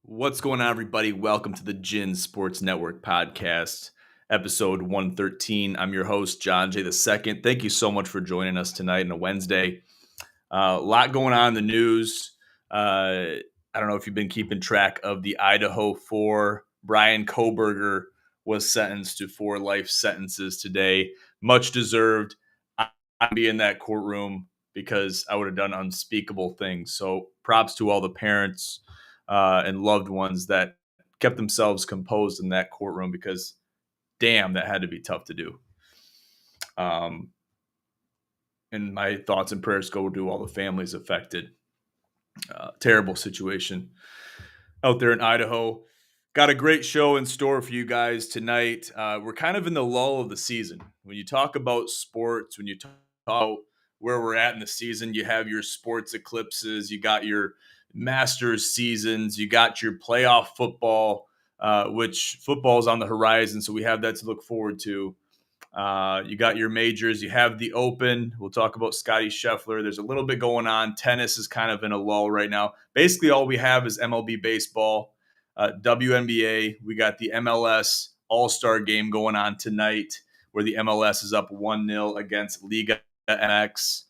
What's going on, everybody? Welcome to the GSN Sports Network podcast, episode 113. I'm your host, John J. II. Thank you so much for joining us tonight on a Wednesday. A lot going on in the news. I don't know if you've been keeping track of the Idaho 4. Brian Koberger was sentenced to 4 life sentences today. Much deserved. I'd be in that courtroom because I would have done unspeakable things. So props to all the parents and loved ones that kept themselves composed in that courtroom because, damn, that had to be tough to do. And my thoughts and prayers go to all the families affected. Terrible situation out there in Idaho. Got a great show in store for you guys tonight. We're kind of in the lull of the season. When you talk about sports, when you talk about where we're at in the season, you have your sports eclipses, you got your Masters seasons, you got your playoff football, which football is on the horizon, so we have that to look forward to. You got your majors, you have the Open. We'll talk about Scotty Scheffler. There's a little bit going on. Tennis is kind of in a lull right now. Basically, all we have is MLB baseball, WNBA. We got the MLS All-Star game going on tonight, where the MLS is up 1-0 against Liga MX.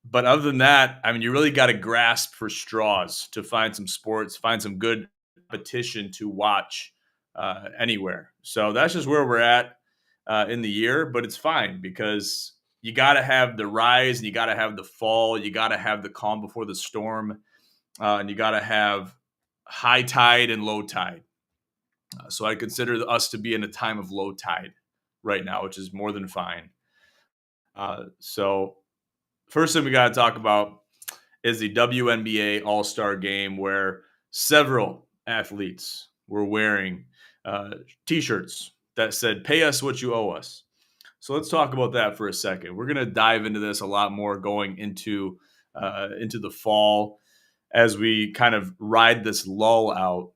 But other than that, I mean, you really got to grasp for straws to find some sports, find some good competition to watch anywhere. So that's just where we're at in the year, but it's fine because you got to have the rise and you got to have the fall. You got to have the calm before the storm, and you got to have high tide and low tide. So I consider us to be in a time of low tide right now, which is more than fine. So first thing we got to talk about is the WNBA All-Star Game, where several athletes were wearing T-shirts that said, "Pay us what you owe us." So let's talk about that for a second. We're going to dive into this a lot more going into the fall as we kind of ride this lull out.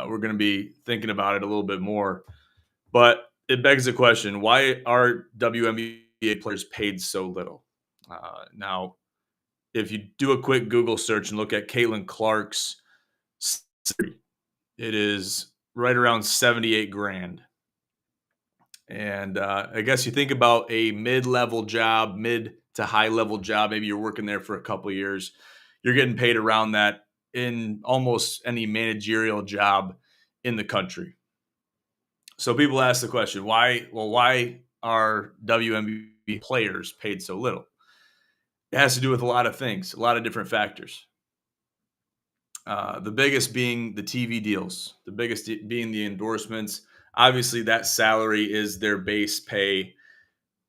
We're going to be thinking about it a little bit more. But it begs the question, why are WNBA players paid so little? Now, if you do a quick Google search and look at Caitlin Clark's salary, it is right around $78,000. And I guess you think about a mid-level job, mid to high-level job. Maybe you're working there for a couple of years. You're getting paid around that in almost any managerial job in the country. So people ask the question, why are WNBA players paid so little? It has to do with a lot of things, a lot of different factors. The biggest being the TV deals, the biggest being the endorsements. Obviously, that salary is their base pay.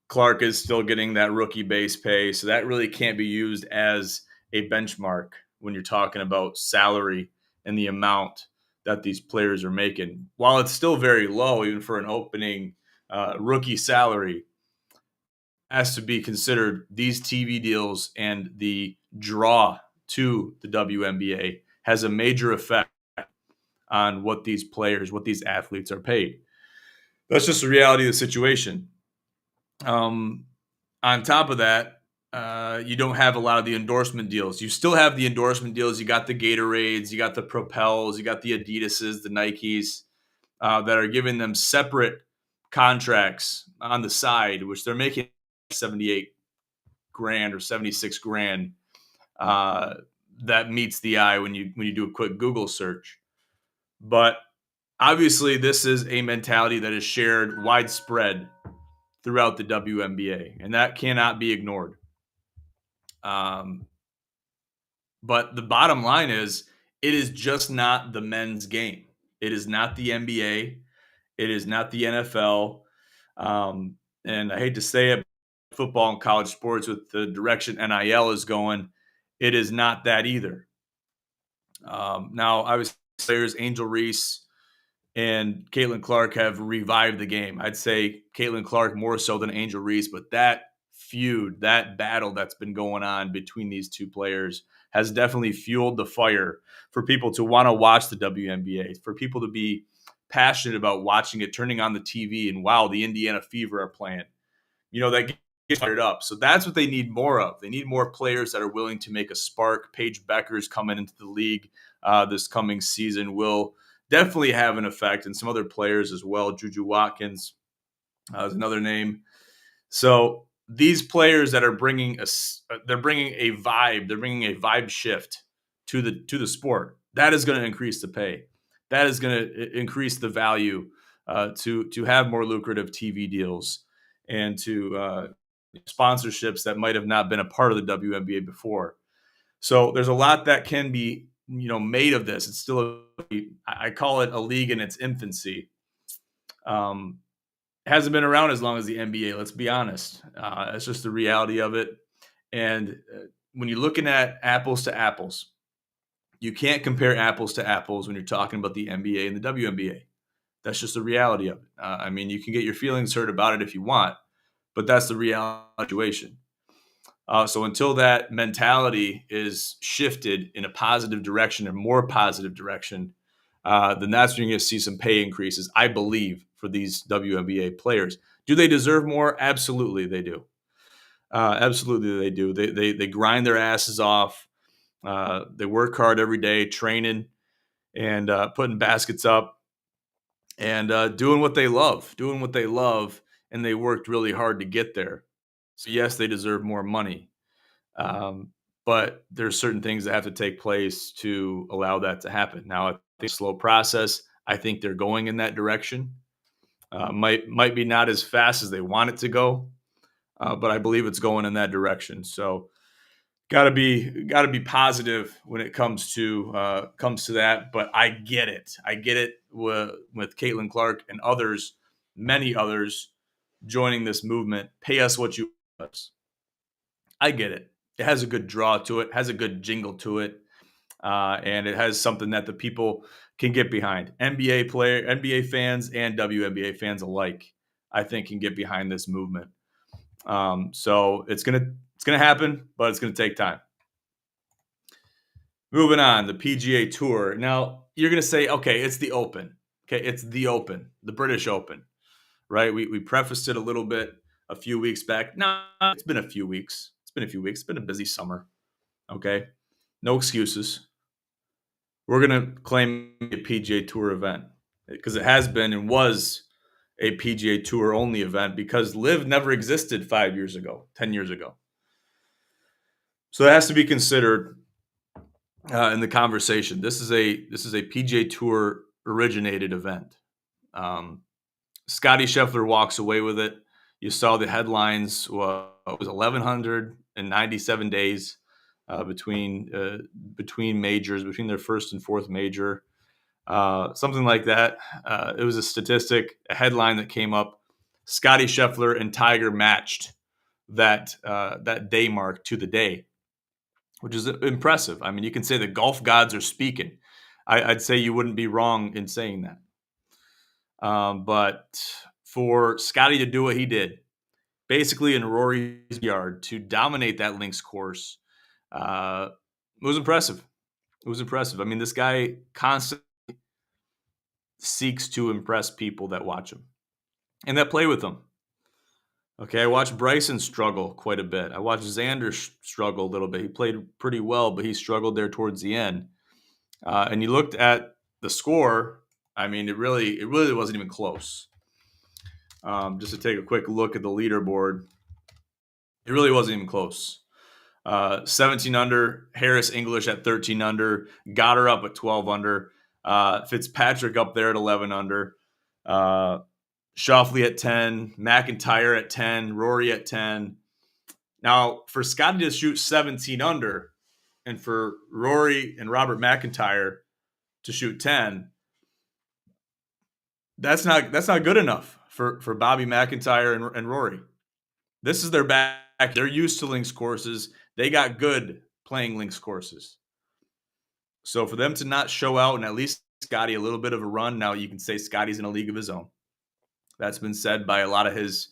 Clark is still getting that rookie base pay, so that really can't be used as a benchmark when you're talking about salary and the amount that these players are making. While it's still very low, even for an opening rookie salary, has to be considered these TV deals and the draw to the WNBA has a major effect on what these players, what these athletes are paid. That's just the reality of the situation. On top of that, you don't have a lot of the endorsement deals. You still have the endorsement deals. You got the Gatorades, you got the Propels, you got the Adidases, the Nikes that are giving them separate contracts on the side, which they're making $78,000 or $76,000. That meets the eye when you do a quick Google search. But obviously, this is a mentality that is shared widespread throughout the WNBA, and that cannot be ignored. But the bottom line is, it is just not the men's game. It is not the NBA. It is not the NFL. And I hate to say it, football and college sports with the direction NIL is going, it is not that either. Now, obviously, players Angel Reese and Caitlin Clark have revived the game. I'd say Caitlin Clark more so than Angel Reese, but that feud, that battle that's been going on between these two players has definitely fueled the fire for people to want to watch the WNBA, for people to be passionate about watching it, turning on the TV, and wow, the Indiana Fever are playing. You know, that fired up. So that's what they need more of. They need more players that are willing to make a spark. Paige Becker's coming into the league this coming season will definitely have an effect, and some other players as well. Juju Watkins is another name. So these players that are bringing they're bringing a vibe shift to the sport. That is going to increase the pay. That is going to increase the value to have more lucrative TV deals and to sponsorships that might have not been a part of the WNBA before. So there's a lot that can be made of this. It's still I call it a league in its infancy. Hasn't been around as long as the NBA. Let's be honest. It's just the reality of it. And when you're looking at apples to apples, you can't compare apples to apples when you're talking about the NBA and the WNBA. That's just the reality of it. I mean, you can get your feelings hurt about it if you want, but that's the reality situation. So until that mentality is shifted in a positive direction, a more positive direction, then that's when you're going to see some pay increases, I believe, for these WNBA players. Do they deserve more? Absolutely, they do. Absolutely, they do. They grind their asses off. They work hard every day, training and putting baskets up and doing what they love, and they worked really hard to get there. So yes, they deserve more money. But there's certain things that have to take place to allow that to happen. Now, I think it's a slow process. I think they're going in that direction. Might be not as fast as they want it to go, but I believe it's going in that direction. So, gotta be positive when it comes to that. But I get it. With Caitlin Clark and others, many others, joining this movement. Pay us what you want us. I get it. It has a good draw to it, has a good jingle to it, and it has something that the people can get behind. NBA fans and WNBA fans alike, I think, can get behind this movement. So it's gonna happen, but it's gonna take time. Moving on, the PGA Tour. Now you're gonna say, okay, it's the Open. Okay, it's the Open, the British Open, right? We prefaced it a little bit a few weeks back. No, it's been a few weeks. It's been a busy summer. Okay. No excuses. We're going to claim a PGA Tour event because it has been and was a PGA Tour only event because LIV never existed 5 years ago, 10 years ago. So that has to be considered in the conversation. This is a PGA Tour originated event. Scottie Scheffler walks away with it. You saw the headlines. It was 1,197 days between majors, between their first and fourth major, something like that. It was a statistic, a headline that came up. Scottie Scheffler and Tiger matched that day mark to the day, which is impressive. I mean, you can say the golf gods are speaking. I'd say you wouldn't be wrong in saying that. But for Scottie to do what he did, basically in Rory's yard, to dominate that links course, it was impressive. I mean, this guy constantly seeks to impress people that watch him and that play with him. Okay, I watched Bryson struggle quite a bit. I watched Xander struggle a little bit. He played pretty well, but he struggled there towards the end. And you looked at the score. I mean, it really wasn't even close. Just to take a quick look at the leaderboard, it really wasn't even close. 17 under, Harris English at 13 under, got her up at 12 under, Fitzpatrick up there at 11 under, Schauffele at 10, McIntyre at 10, Rory at 10. Now, for Scottie to shoot 17 under and for Rory and Robert McIntyre to shoot 10, that's not good enough for Bobby McIntyre and Rory. This is their back. They're used to links courses. They got good playing links courses. So for them to not show out and at least Scottie a little bit of a run, now you can say Scottie's in a league of his own. That's been said by a lot of his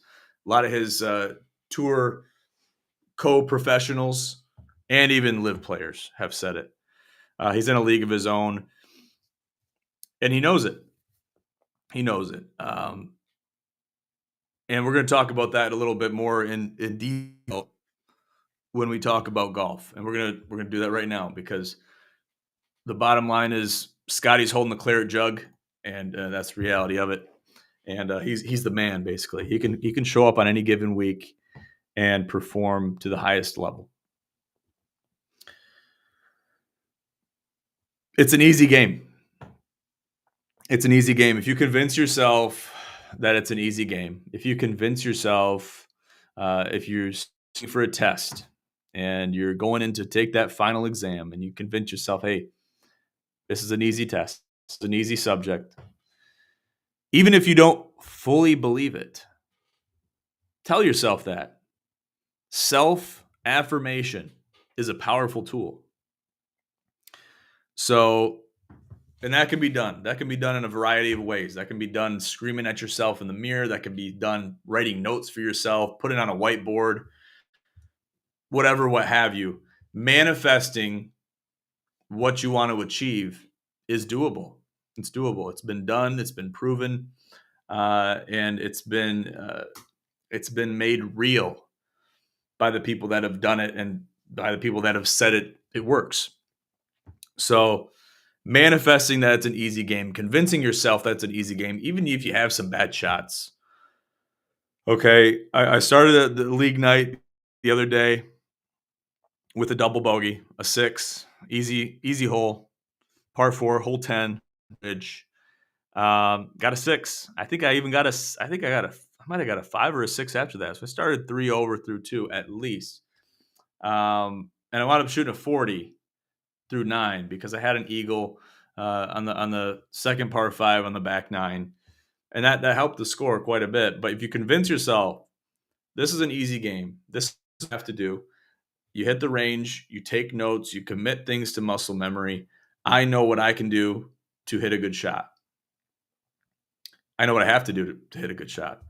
tour co-professionals and even LIV players have said it. He's in a league of his own, and he knows it. And we're going to talk about that a little bit more in detail when we talk about golf. And we're gonna do that right now, because the bottom line is Scotty's holding the claret jug, and that's the reality of it. And he's the man. Basically, he can show up on any given week and perform to the highest level. It's an easy game. It's an easy game. If you convince yourself that it's an easy game, if you convince yourself, if you're sitting for a test and you're going in to take that final exam, and you convince yourself, hey, this is an easy test, it's an easy subject, even if you don't fully believe it, tell yourself that. Self affirmation is a powerful tool. So, and that can be done. That can be done in a variety of ways. That can be done screaming at yourself in the mirror. That can be done writing notes for yourself, putting on a whiteboard, whatever, what have you. Manifesting what you want to achieve is doable. It's doable. It's been done. It's been proven, and it's been made real by the people that have done it and by the people that have said it works. So manifesting that it's an easy game, convincing yourself that it's an easy game, even if you have some bad shots. Okay, I started the league night the other day with a double bogey, a 6, easy hole, par 4, hole 10, ridge. Got a 6. I think I might have got a 5 or a 6 after that. So I started 3 over through 2 at least. And I wound up shooting a 40 through 9 because I had an eagle on the second par 5 on the back 9. And that helped the score quite a bit. But if you convince yourself this is an easy game, this is what you have to do. You hit the range, you take notes, you commit things to muscle memory. I know what I can do to hit a good shot. I know what I have to do to hit a good shot.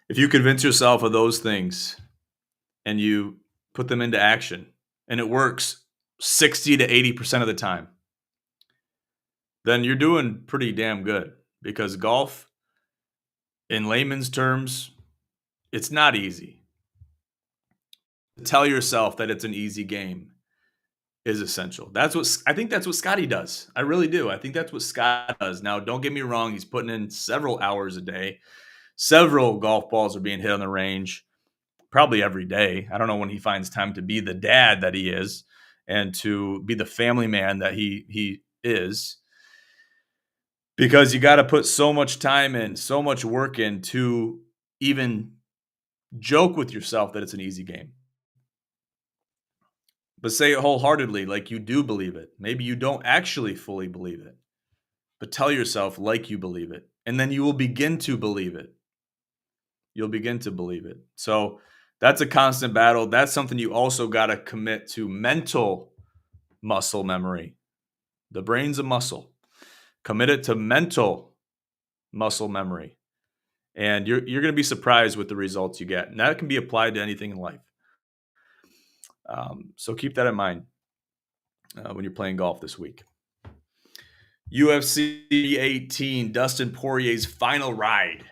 If you convince yourself of those things and you put them into action, and it works 60 to 80% of the time, then you're doing pretty damn good. Because golf, in layman's terms, it's not easy. To tell yourself that it's an easy game is essential. I think that's what Scotty does. I really do. I think that's what Scott does. Now, don't get me wrong. He's putting in several hours a day. Several golf balls are being hit on the range, probably every day. I don't know when he finds time to be the dad that he is and to be the family man that he is. Because you got to put so much time in, so much work in to even joke with yourself that it's an easy game. But say it wholeheartedly, like you do believe it. Maybe you don't actually fully believe it, but tell yourself like you believe it. And then you will begin to believe it. You'll begin to believe it. So that's a constant battle. That's something you also got to commit to: mental muscle memory. The brain's a muscle. Commit it to mental muscle memory. And you're going to be surprised with the results you get. And that can be applied to anything in life. So keep that in mind when you're playing golf this week. UFC 18, Dustin Poirier's final ride.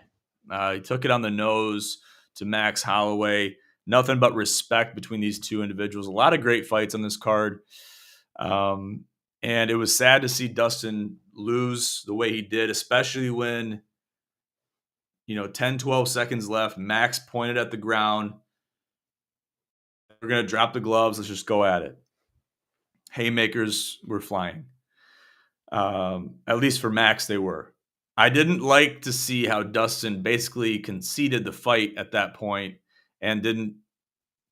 He took it on the nose to Max Holloway. Nothing but respect between these two individuals. A lot of great fights on this card. And it was sad to see Dustin lose the way he did, especially when, 10, 12 seconds left. Max pointed at the ground. We're going to drop the gloves. Let's just go at it. Haymakers were flying. At least for Max, they were. I didn't like to see how Dustin basically conceded the fight at that point and didn't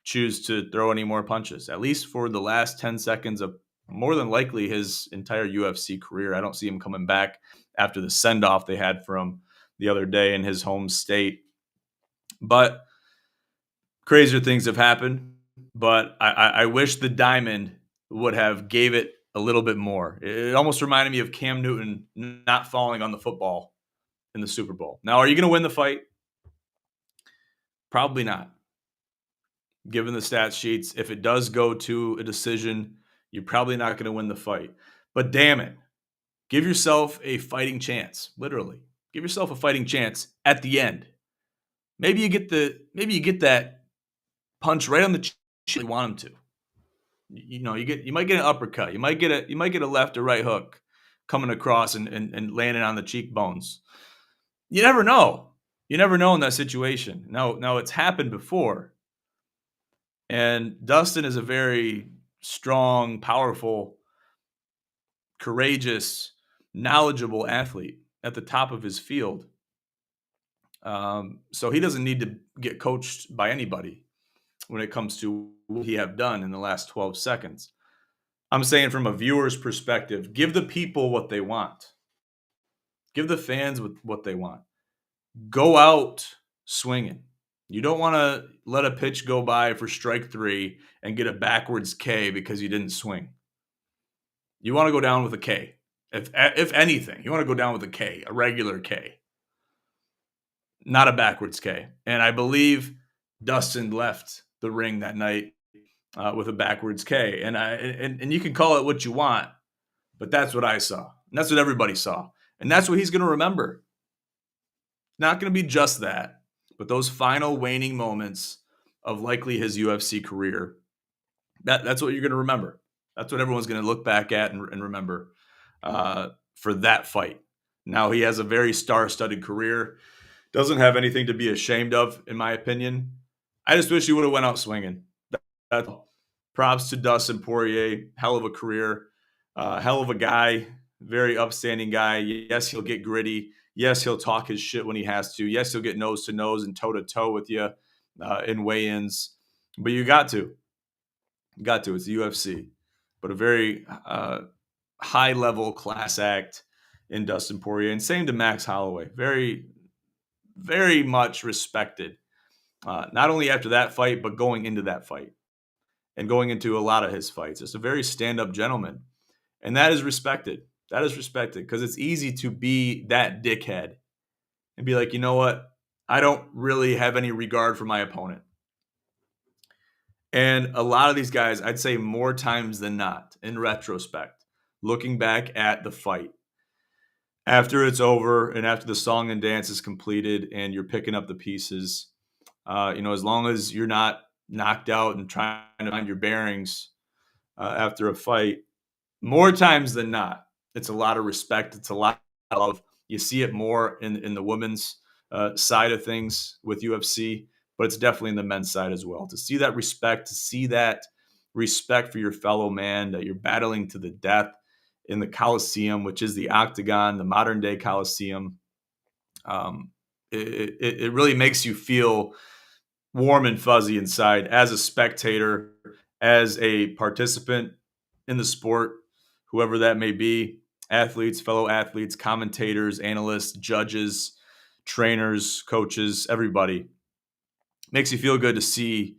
choose to throw any more punches, at least for the last 10 seconds of more than likely his entire UFC career. I don't see him coming back after the send-off they had from the other day in his home state. But crazier things have happened. But I wish the diamond would have gave it a little bit more. It almost reminded me of Cam Newton not falling on the football in the Super Bowl. Now, are you going to win the fight? Probably not. Given the stat sheets, if it does go to a decision, you're probably not going to win the fight. But damn it, give yourself a fighting chance, literally. Give yourself a fighting chance at the end. maybe you get that punch right on the chin you want him to. You might get an uppercut. You might get a left or right hook coming across and landing on the cheekbones. You never know. You never know in that situation. Now it's happened before, and Dustin is a very strong, powerful, courageous, knowledgeable athlete at the top of his field. So he doesn't need to get coached by anybody when it comes to what he have done in the last 12 seconds. I'm saying from a viewer's perspective, give the people what they want. Give the fans what they want. Go out swinging. You don't want to let a pitch go by for strike three and get a backwards K because you didn't swing. You want to go down with a K. If anything, you want to go down with a K, a regular K, not a backwards K. And I believe Dustin left the ring that night with a backwards K. And you can call it what you want, but that's what I saw. And that's what everybody saw. And that's what he's going to remember. Not going to be just that, but those final waning moments of likely his UFC career. That's what you're going to remember. That's what everyone's going to look back at and remember for that fight. Now, he has a very star-studded career. Doesn't have anything to be ashamed of, in my opinion. I just wish he would have went out swinging. Props to Dustin Poirier. Hell of a career. Hell of a guy. Very upstanding guy. Yes, he'll get gritty. Yes, he'll talk his shit when he has to. Yes, he'll get nose-to-nose and toe-to-toe with you in weigh-ins. But you got to. You got to. It's the UFC. But a very high-level class act in Dustin Poirier. And same to Max Holloway. Very, very much respected. Not only after that fight, but going into that fight. And going into a lot of his fights. Just a very stand-up gentleman. And that is respected. That is respected because it's easy to be that dickhead and be like, you know what? I don't really have any regard for my opponent. And a lot of these guys, I'd say more times than not, in retrospect, looking back at the fight, after it's over and after the song and dance is completed and you're picking up the pieces, as long as you're not knocked out and trying to find your bearings after a fight, more times than not, it's a lot of respect. It's a lot of love. You see it more in the women's side of things with UFC, but it's definitely in the men's side as well. To see that respect, to see that respect for your fellow man, that you're battling to the death in the Coliseum, which is the Octagon, the modern day Coliseum. It really makes you feel warm and fuzzy inside as a spectator, as a participant in the sport, whoever that may be. Athletes, fellow athletes, commentators, analysts, judges, trainers, coaches, everybody. Makes you feel good to see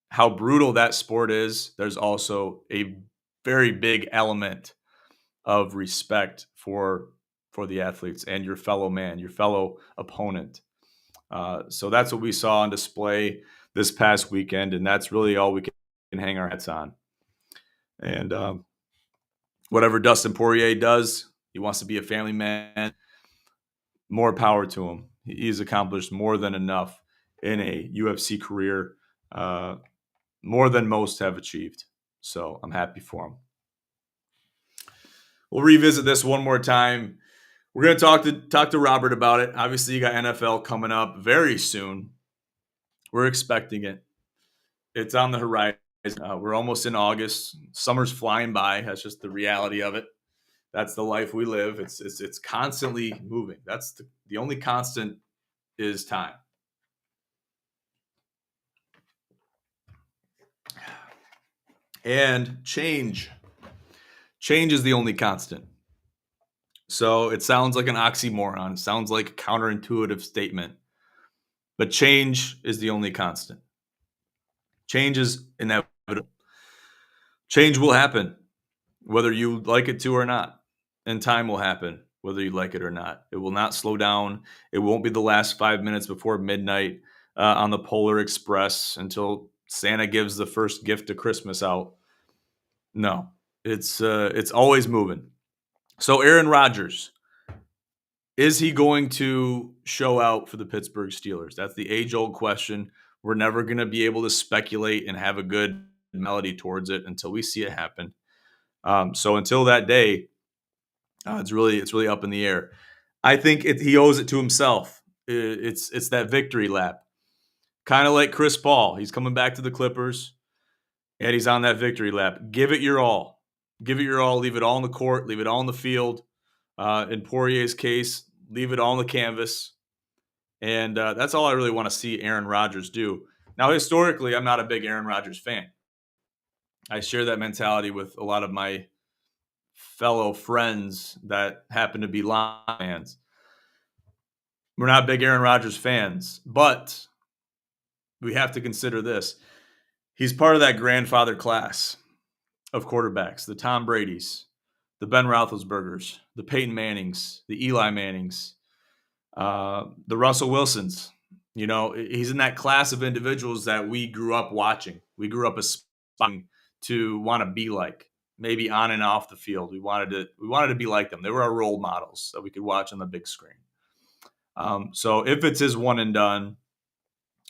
how brutal that sport is. There's also a very big element of respect for the athletes and your fellow man, your fellow opponent. So that's what we saw on display this past weekend, and that's really all we can hang our hats on. And whatever Dustin Poirier does, he wants to be a family man. More power to him. He's accomplished more than enough in a UFC career, more than most have achieved. So I'm happy for him. We'll revisit this one more time. We're going to talk to Robert about it. Obviously, you got NFL coming up very soon. We're expecting it. It's on the horizon. We're almost in August. Summer's flying by. That's just the reality of it. That's the life we live. It's constantly moving. That's the only constant is time. And change. Change is the only constant. So it sounds like an oxymoron. It sounds like a counterintuitive statement. But change is the only constant. Change is inevitable. Change will happen, whether you like it to or not. And time will happen, whether you like it or not. It will not slow down. It won't be the last 5 minutes before midnight on the Polar Express until Santa gives the first gift to Christmas out. No, it's always moving. So Aaron Rodgers Is he going to show out for the Pittsburgh Steelers? That's the age-old question. We're never going to be able to speculate and have a good melody towards it until we see it happen. So until that day, it's really up in the air. I think he owes it to himself. It's that victory lap, kind of like Chris Paul. He's coming back to the Clippers, and he's on that victory lap. Give it your all. Give it your all. Leave it all on the court. Leave it all on the field. In Poirier's case, leave it all on the canvas. And that's all I really want to see Aaron Rodgers do. Now, historically, I'm not a big Aaron Rodgers fan. I share that mentality with a lot of my fellow friends that happen to be Lions fans. We're not big Aaron Rodgers fans, but we have to consider this. He's part of that grandfather class of quarterbacks, the Tom Bradys, the Ben Roethlisbergers, the Peyton Mannings, the Eli Mannings, the Russell Wilsons. You know, he's in that class of individuals that we grew up watching. We grew up aspiring to want to be like, maybe on and off the field. We wanted to be like them. They were our role models that we could watch on the big screen. So if it's his one and done,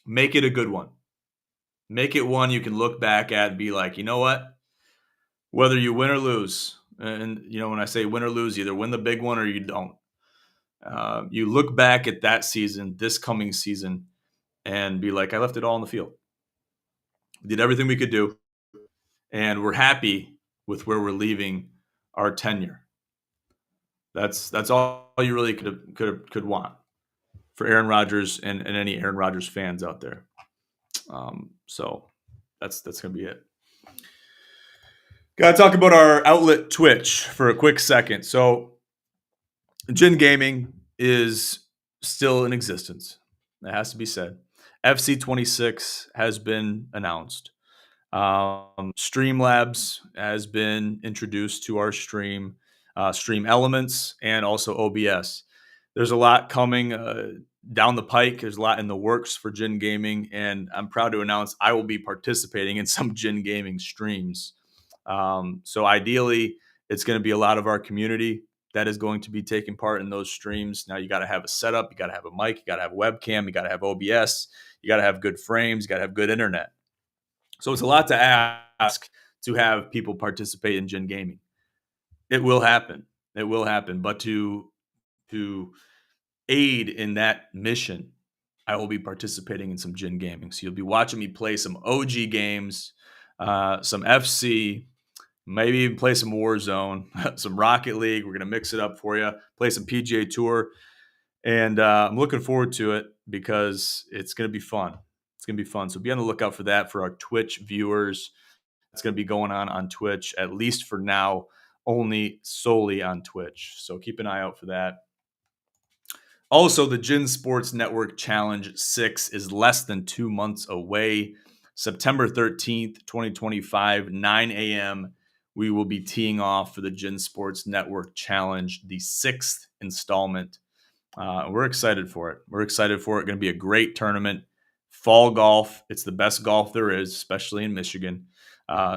make it a good one. Make it one you can look back at and be like, you know what? Whether you win or lose, and you know when I say win or lose, either win the big one or you don't. You look back at that season, this coming season, and be like, I left it all on the field. We did everything we could do, and we're happy with where we're leaving our tenure. That's all you really could want for Aaron Rodgers and any Aaron Rodgers fans out there. So that's going to be it. Got to talk about our outlet Twitch for a quick second. So Gin Gaming is still in existence. That has to be said. FC26 has been announced. Streamlabs has been introduced to our stream elements, and also OBS. There's a lot coming down the pike. There's a lot in the works for Gin Gaming, and I'm proud to announce I will be participating in some Gin Gaming streams. So ideally, it's going to be a lot of our community that is going to be taking part in those streams. Now, you got to have a setup, you got to have a mic, you got to have a webcam, you got to have OBS, you got to have good frames, you got to have good internet. So it's a lot to ask to have people participate in Gin Gaming. It will happen. It will happen. But to aid in that mission, I will be participating in some Gin Gaming. So you'll be watching me play some OG games, some FC, maybe even play some Warzone, some Rocket League. We're going to mix it up for you, play some PGA Tour. And I'm looking forward to it because it's going to be fun. It's going to be fun. So be on the lookout for that for our Twitch viewers. It's going to be going on Twitch, at least for now, only solely on Twitch. So keep an eye out for that. Also, the Gin Sports Network Challenge 6 is less than 2 months away. September 13th, 2025, 9 a.m., we will be teeing off for the Gin Sports Network Challenge, the 6th installment. We're excited for it. We're excited for it. Going to be a great tournament. Fall golf. It's the best golf there is, especially in Michigan.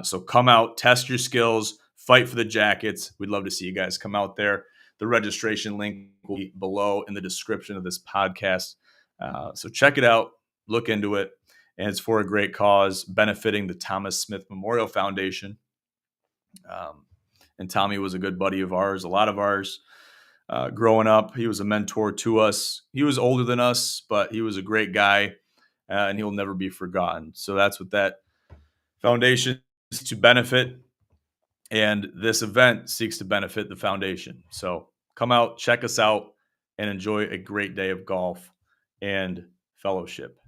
So come out, test your skills, fight for the jackets. We'd love to see you guys come out there. The registration link will be below in the description of this podcast. So check it out, look into it. And it's for a great cause, benefiting the Thomas Smith Memorial Foundation. And Tommy was a good buddy of ours, a lot of ours. Growing up, he was a mentor to us. He was older than us, but he was a great guy, and he'll never be forgotten. So that's what that foundation is to benefit, and this event seeks to benefit the foundation. So come out, check us out, and enjoy a great day of golf and fellowship.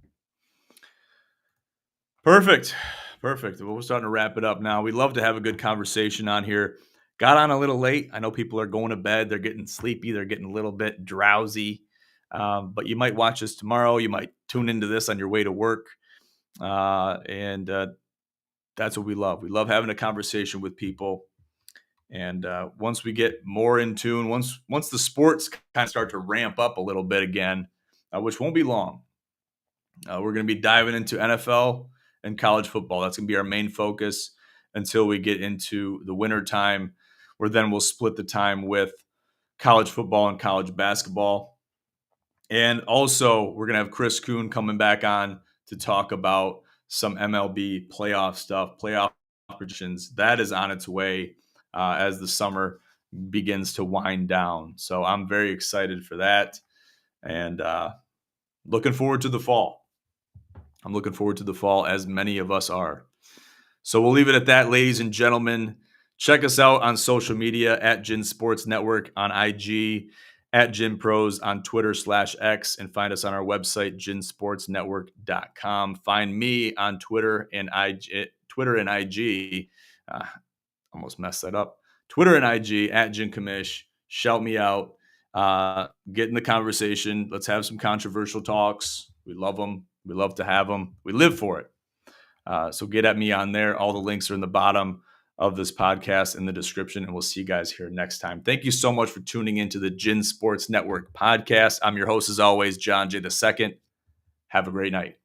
Perfect. Well, we're starting to wrap it up now. We'd love to have a good conversation on here. Got on a little late. I know people are going to bed. They're getting sleepy. They're getting a little bit drowsy. But you might watch this tomorrow. You might tune into this on your way to work. And that's what we love. We love having a conversation with people. And once we get more in tune, once the sports kind of start to ramp up a little bit again, which won't be long, we're going to be diving into NFL and college football. That's going to be our main focus until we get into the winter time, where then we'll split the time with college football and college basketball. And also, we're going to have Chris Kuhn coming back on to talk about some MLB playoff stuff, playoff predictions. That is on its way as the summer begins to wind down. So I'm very excited for that, and looking forward to the fall. I'm looking forward to the fall, as many of us are. So we'll leave it at that, ladies and gentlemen. Check us out on social media at Gin Sports Network on IG, at Gin Pros on Twitter/X, and find us on our website, ginsportsnetwork.com. Find me on Twitter and IG. Almost messed that up. Twitter and IG at Gin Commish. Shout me out. Get in the conversation. Let's have some controversial talks. We love them. We love to have them. We live for it. So get at me on there. All the links are in the bottom of this podcast in the description, and we'll see you guys here next time. Thank you so much for tuning into the Gin Sports Network podcast. I'm your host, as always, John J. II. Have a great night.